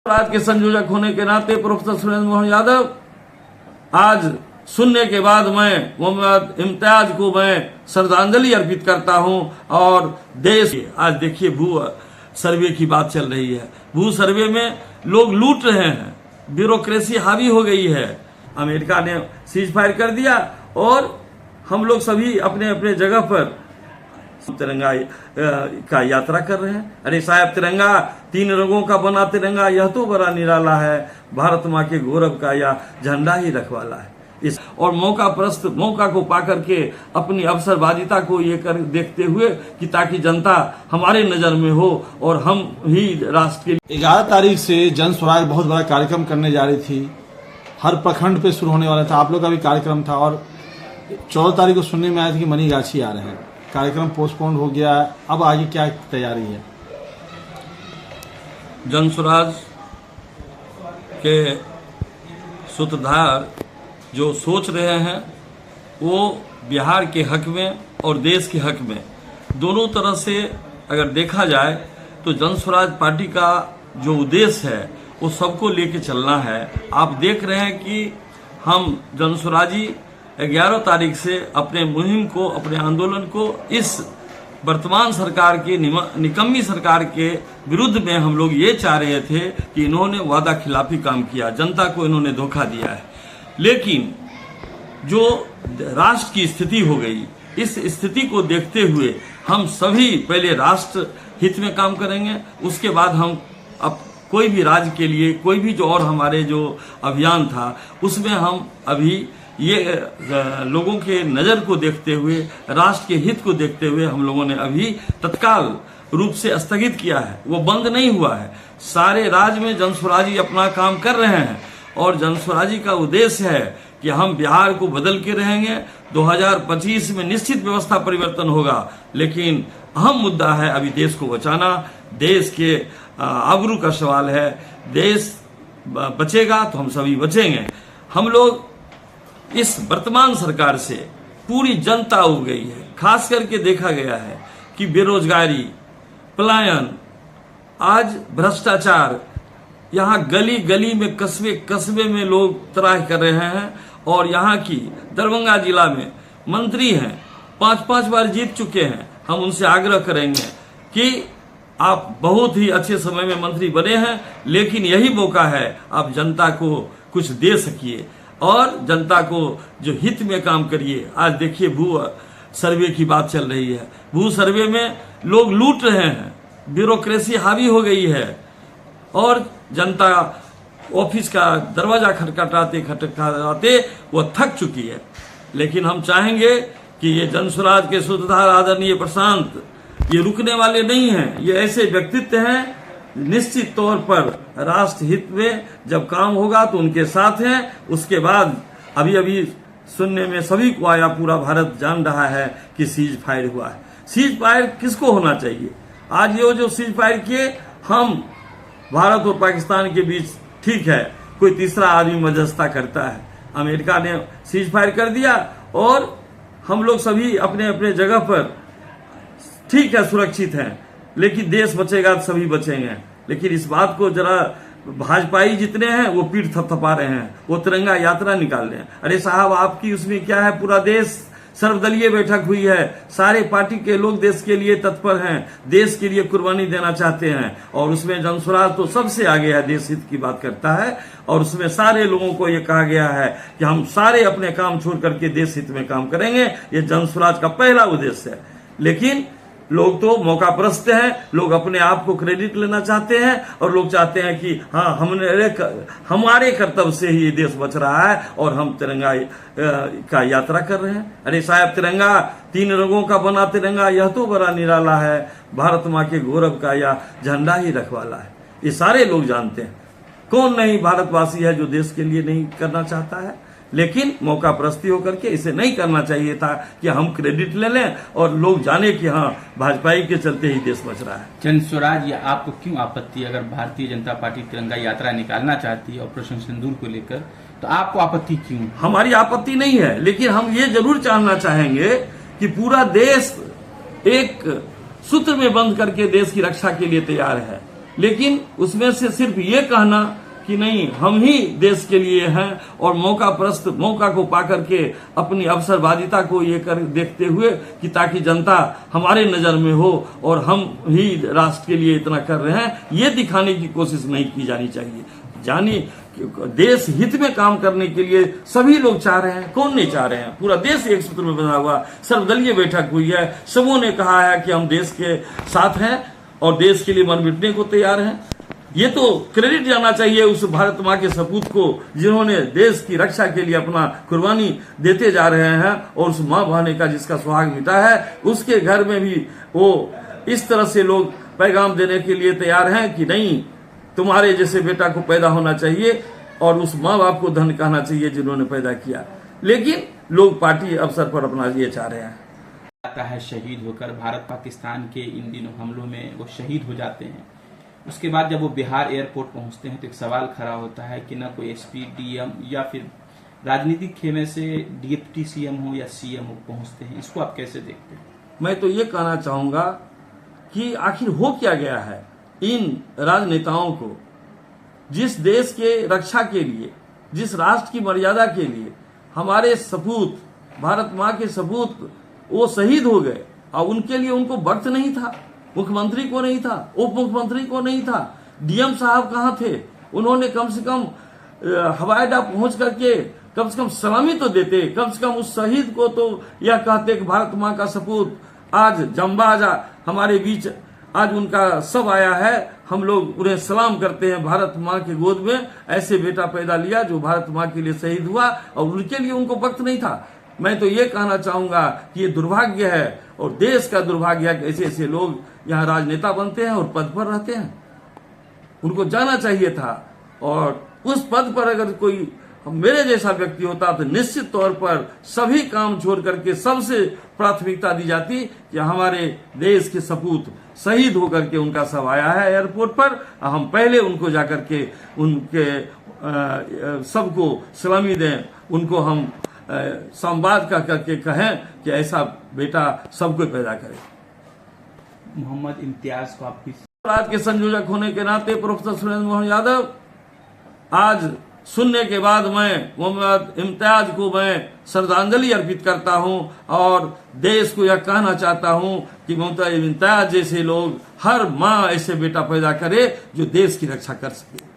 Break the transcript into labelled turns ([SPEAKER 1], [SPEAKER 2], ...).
[SPEAKER 1] आज के संयोजक होने के नाते प्रोफेसर सुरेंद्र मोहन यादव, आज सुनने के बाद मैं मोहम्मद इम्तियाज को मैं श्रद्धांजलि अर्पित करता हूं। और देश आज देखिए भू सर्वे की बात चल रही है। भू सर्वे में लोग लूट रहे हैं, ब्यूरोक्रेसी हावी हो गई है। अमेरिका ने सीज फायर कर दिया और हम लोग सभी अपने अपने जगह पर तिरंगा का यात्रा कर रहे हैं। अरे साहब, तिरंगा 3 रंगों का बना तिरंगा यह तो बड़ा निराला है, भारत माँ के गौरव का यह झंडा ही रखवाला है। इस और मौका को पाकर के अपनी अवसरवादिता को ये कर देखते हुए कि ताकि जनता हमारे नजर में हो और हम ही राष्ट्र के
[SPEAKER 2] 11 तारीख से जन स्वराज बहुत बड़ा कार्यक्रम करने जा रही थी। हर प्रखंड पे शुरू होने वाला था। आप लोग का भी कार्यक्रम था और 14 तारीख को सुनने में आया था कि मनीगाछी आ रहे हैं। कार्यक्रम पोस्टपोन हो गया। अब आगे क्या तैयारी है?
[SPEAKER 1] जन स्वराज के सूत्रधार जो सोच रहे हैं वो बिहार के हक में और देश के हक में, दोनों तरह से अगर देखा जाए तो जन स्वराज पार्टी का जो उद्देश्य है वो सबको लेके चलना है। आप देख रहे हैं कि हम जन स्वराजी 11 तारीख से अपने मुहिम को, अपने आंदोलन को इस वर्तमान सरकार की निकम्मी सरकार के विरुद्ध में हम लोग ये चाह रहे थे कि इन्होंने वादा खिलाफी काम किया, जनता को इन्होंने धोखा दिया है। लेकिन जो राष्ट्र की स्थिति हो गई, इस स्थिति को देखते हुए हम सभी पहले राष्ट्र हित में काम करेंगे, उसके बाद हम अब कोई भी राज्य के लिए कोई भी जो और हमारे जो अभियान था उसमें हम अभी ये लोगों के नज़र को देखते हुए, राष्ट्र के हित को देखते हुए हम लोगों ने अभी तत्काल रूप से स्थगित किया है। वो बंद नहीं हुआ है। सारे राज्य में जन स्वराजी अपना काम कर रहे हैं और जन स्वराजी का उद्देश्य है कि हम बिहार को बदल के रहेंगे। 2025 में निश्चित व्यवस्था परिवर्तन होगा, लेकिन अहम मुद्दा है अभी देश को बचाना। देश के आबरू का सवाल है। देश बचेगा तो हम सभी बचेंगे। हम लोग इस वर्तमान सरकार से पूरी जनता उब गई है। खास करके देखा गया है कि बेरोजगारी, पलायन, आज भ्रष्टाचार, यहाँ गली गली में, कस्बे कस्बे में लोग तराह कर रहे हैं। और यहाँ की दरभंगा जिला में मंत्री हैं, 5-5 बार जीत चुके हैं। हम उनसे आग्रह करेंगे कि आप बहुत ही अच्छे समय में मंत्री बने हैं, लेकिन यही मौका है आप जनता को कुछ दे सकिए और जनता को जो हित में काम करिए। आज देखिए भू सर्वे की बात चल रही है। भू सर्वे में लोग लूट रहे हैं, ब्यूरोक्रेसी हावी हो गई है और जनता ऑफिस का दरवाजा खटखटाते वो थक चुकी है। लेकिन हम चाहेंगे कि ये जन स्वराज के सूत्रधार आदरणीय प्रशांत ये रुकने वाले नहीं हैं। ये ऐसे व्यक्तित्व हैं, निश्चित तौर पर राष्ट्र हित में जब काम होगा तो उनके साथ हैं। उसके बाद अभी सुनने में सभी को आया, पूरा भारत जान रहा है कि सीज फायर हुआ है। सीज फायर किसको होना चाहिए? आज ये जो सीज फायर किए, हम भारत और पाकिस्तान के बीच ठीक है, कोई तीसरा आदमी मध्यस्थता करता है। अमेरिका ने सीज फायर कर दिया और हम लोग सभी अपने अपने जगह पर ठीक है, सुरक्षित हैं, लेकिन देश बचेगा तो सभी बचेंगे। लेकिन इस बात को जरा भाजपाई जितने हैं वो पीठ थपथपा रहे हैं, वो तिरंगा यात्रा निकाल रहे हैं। अरे साहब, आपकी उसमें क्या है? पूरा देश सर्वदलीय बैठक हुई है, सारे पार्टी के लोग देश के लिए तत्पर हैं, देश के लिए कुर्बानी देना चाहते हैं। और उसमें जन स्वराज तो सबसे आगे है, देश हित की बात करता है। और उसमें सारे लोगों को ये कहा गया है कि हम सारे अपने काम छोड़ करके देश हित में काम करेंगे। ये जन स्वराज का पहला उद्देश्य है। लेकिन लोग तो मौका परस्त हैं, लोग अपने आप को क्रेडिट लेना चाहते हैं और लोग चाहते हैं कि हाँ, हमारे कर्तव्य से ही ये देश बच रहा है और हम तिरंगा का यात्रा कर रहे हैं। अरे साहब, तिरंगा 3 रंगों का बना तिरंगा यह तो बड़ा निराला है, भारत माँ के गौरव का यह झंडा ही रखवाला है। ये सारे लोग जानते हैं। कौन नहीं भारतवासी है जो देश के लिए नहीं करना चाहता है? लेकिन मौका परस्ती होकर के इसे नहीं करना चाहिए था कि हम क्रेडिट ले लें और लोग जाने कि हाँ, भाजपाई के चलते ही देश बच रहा है।
[SPEAKER 3] जन स्वराज, या आपको क्यों आपत्ति? अगर भारतीय जनता पार्टी तिरंगा यात्रा निकालना चाहती है ऑपरेशन सिंदूर को लेकर, तो आपको आपत्ति क्यों?
[SPEAKER 1] हमारी आपत्ति नहीं है, लेकिन हम ये जरूर जानना चाहेंगे कि पूरा देश एक सूत्र में बंद करके देश की रक्षा के लिए तैयार है। लेकिन उसमें से सिर्फ ये कहना कि नहीं हम ही देश के लिए हैं और मौका को पाकर के अपनी अवसरवादिता को ये कर देखते हुए कि ताकि जनता हमारे नजर में हो और हम ही राष्ट्र के लिए इतना कर रहे हैं, ये दिखाने की कोशिश नहीं की जानी चाहिए। जानी देश हित में काम करने के लिए सभी लोग चाह रहे हैं, कौन नहीं चाह रहे हैं। पूरा देश एक सूत्र में बना हुआ, सर्वदलीय बैठक हुई है, सबों ने कहा है कि हम देश के साथ हैं और देश के लिए मर मिटने को तैयार हैं। ये तो क्रेडिट जाना चाहिए उस भारत माँ के सपूत को जिन्होंने देश की रक्षा के लिए अपना कुर्बानी देते जा रहे हैं, और उस माँ बहने का जिसका सुहाग मिटा है उसके घर में भी वो इस तरह से लोग पैगाम देने के लिए तैयार हैं कि नहीं तुम्हारे जैसे बेटा को पैदा होना चाहिए और उस माँ बाप को धन कहना चाहिए जिन्होंने पैदा किया। लेकिन लोग पार्टी अवसर पर अपना ये चाह रहे हैं।
[SPEAKER 3] आता है शहीद होकर, भारत पाकिस्तान के इन दिनों हमलों में वो शहीद हो जाते हैं। उसके बाद जब वो बिहार एयरपोर्ट पहुंचते हैं तो एक सवाल खड़ा होता है कि न कोई एसपी, डीएम या फिर राजनीतिक खेमे से डिप्टी सीएम हो या सीएम हो पहुंचते हैं, इसको आप कैसे देखते हैं?
[SPEAKER 1] मैं तो ये कहना चाहूंगा कि आखिर हो क्या गया है इन राजनेताओं को, जिस देश के रक्षा के लिए, जिस राष्ट्र की मर्यादा के लिए हमारे सपूत, भारत माँ के सपूत वो शहीद हो गए और उनके लिए उनको वक्त नहीं था, मुख्यमंत्री को नहीं था, उप मुख्यमंत्री को नहीं था, डीएम साहब कहाँ थे? उन्होंने कम से कम हवाई अड्डा पहुंच करके कम से कम सलामी तो देते, कम से कम उस शहीद को तो यह कहते कि भारत माँ का सपूत आज जंबाज हमारे बीच, आज उनका सब आया है, हम लोग उन्हें सलाम करते हैं। भारत माँ के गोद में ऐसे बेटा पैदा लिया जो भारत माँ के लिए शहीद हुआ और उनके लिए उनको वक्त नहीं था। मैं तो ये कहना चाहूंगा कि ये दुर्भाग्य है और देश का दुर्भाग्य है कि ऐसे ऐसे लोग यहाँ राजनेता बनते हैं और पद पर रहते हैं। उनको जाना चाहिए था, और उस पद पर अगर कोई मेरे जैसा व्यक्ति होता तो निश्चित तौर पर सभी काम छोड़ करके सबसे प्राथमिकता दी जाती कि हमारे देश के सपूत शहीद होकर के उनका सब आया है एयरपोर्ट पर, हम पहले उनको जाकर के उनके सबको सलामी दें, उनको हम संवाद का करके कहें कि ऐसा बेटा सबको पैदा करे।
[SPEAKER 3] मोहम्मद इम्तियाज को आप
[SPEAKER 1] आज के संयोजक होने के नाते प्रोफेसर सुरेंद्र मोहन यादव, आज सुनने के बाद मैं मोहम्मद इम्तियाज को मैं श्रद्धांजलि अर्पित करता हूं और देश को यह कहना चाहता हूं कि मोहम्मद इम्तियाज जैसे लोग हर माँ ऐसे बेटा पैदा करे जो देश की रक्षा कर सके।